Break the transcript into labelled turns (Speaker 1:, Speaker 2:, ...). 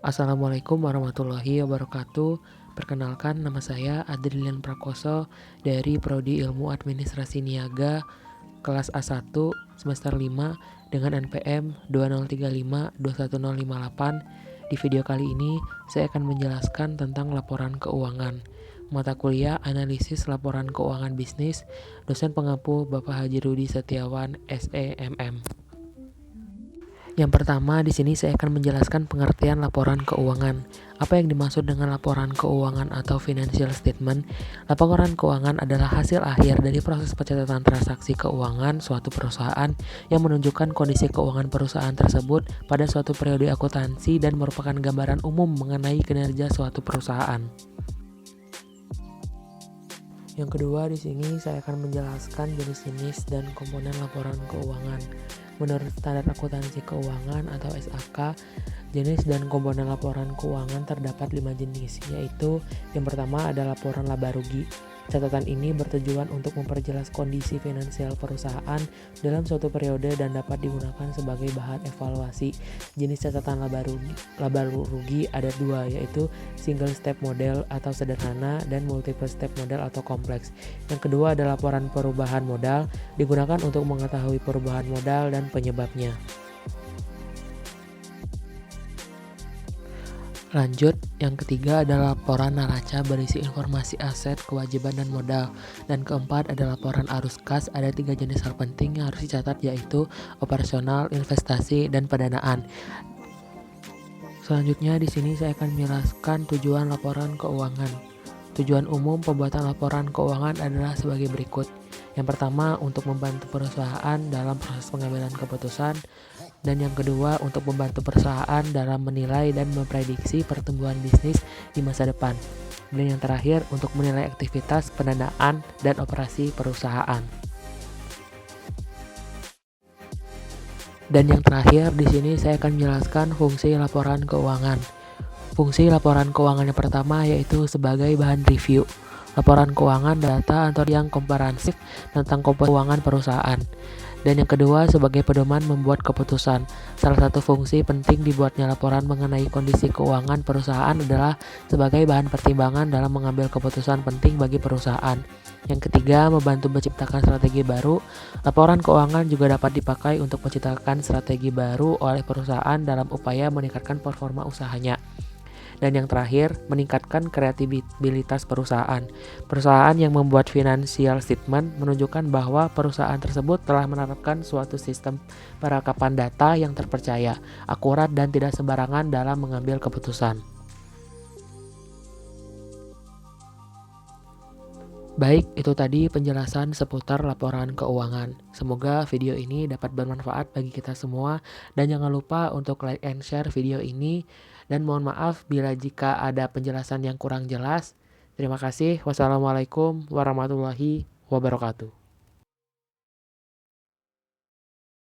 Speaker 1: Assalamualaikum warahmatullahi wabarakatuh. Perkenalkan, nama saya Adrilian Prakoso dari Prodi Ilmu Administrasi Niaga kelas A1 semester 5 dengan NPM 2035-21058. Di video kali ini saya akan menjelaskan tentang laporan keuangan. Mata kuliah Analisis Laporan Keuangan Bisnis, dosen pengampu Bapak Haji Rudi Setiawan, SEMM. Yang pertama, di sini saya akan menjelaskan pengertian laporan keuangan. Apa yang dimaksud dengan laporan keuangan atau financial statement? Laporan keuangan adalah hasil akhir dari proses pencatatan transaksi keuangan suatu perusahaan yang menunjukkan kondisi keuangan perusahaan tersebut pada suatu periode akuntansi dan merupakan gambaran umum mengenai kinerja suatu perusahaan. Yang kedua, di sini saya akan menjelaskan jenis-jenis dan komponen laporan keuangan. Menurut Standar Akuntansi Keuangan atau SAK, jenis dan komponen laporan keuangan terdapat 5 jenis, yaitu yang pertama ada laporan laba rugi. Catatan ini bertujuan untuk memperjelas kondisi finansial perusahaan dalam suatu periode dan dapat digunakan sebagai bahan evaluasi. Jenis catatan laba rugi ada dua, yaitu single step model atau sederhana dan multiple step model atau kompleks. Yang kedua ada laporan perubahan modal, digunakan untuk mengetahui perubahan modal dan penyebabnya. Lanjut, yang ketiga adalah laporan neraca berisi informasi aset, kewajiban, dan modal. Dan keempat ada laporan arus kas, ada 3 jenis hal penting yang harus dicatat, yaitu operasional, investasi, dan pendanaan. Selanjutnya di sini saya akan menjelaskan tujuan laporan keuangan. Tujuan umum pembuatan laporan keuangan adalah sebagai berikut. Yang pertama, untuk membantu perusahaan dalam proses pengambilan keputusan. Dan yang kedua, untuk membantu perusahaan dalam menilai dan memprediksi pertumbuhan bisnis di masa depan. Dan yang terakhir, untuk menilai aktivitas pendanaan dan operasi perusahaan. Dan yang terakhir, di sini saya akan menjelaskan fungsi laporan keuangan. Fungsi laporan keuangan yang pertama yaitu sebagai bahan review. Laporan keuangan data atau yang komprehensif tentang keuangan perusahaan. Dan yang kedua sebagai pedoman membuat keputusan. Salah satu fungsi penting dibuatnya laporan mengenai kondisi keuangan perusahaan adalah sebagai bahan pertimbangan dalam mengambil keputusan penting bagi perusahaan. Yang ketiga, membantu menciptakan strategi baru. Laporan keuangan juga dapat dipakai untuk menciptakan strategi baru oleh perusahaan dalam upaya meningkatkan performa usahanya. Dan yang terakhir, meningkatkan kreativitas perusahaan. Perusahaan yang membuat financial statement menunjukkan bahwa perusahaan tersebut telah menerapkan suatu sistem perakapan data yang terpercaya, akurat, dan tidak sembarangan dalam mengambil keputusan. Baik, itu tadi penjelasan seputar laporan keuangan. Semoga video ini dapat bermanfaat bagi kita semua, dan jangan lupa untuk like and share video ini. Dan mohon maaf bila jika ada penjelasan yang kurang jelas. Terima kasih. Wassalamualaikum warahmatullahi wabarakatuh.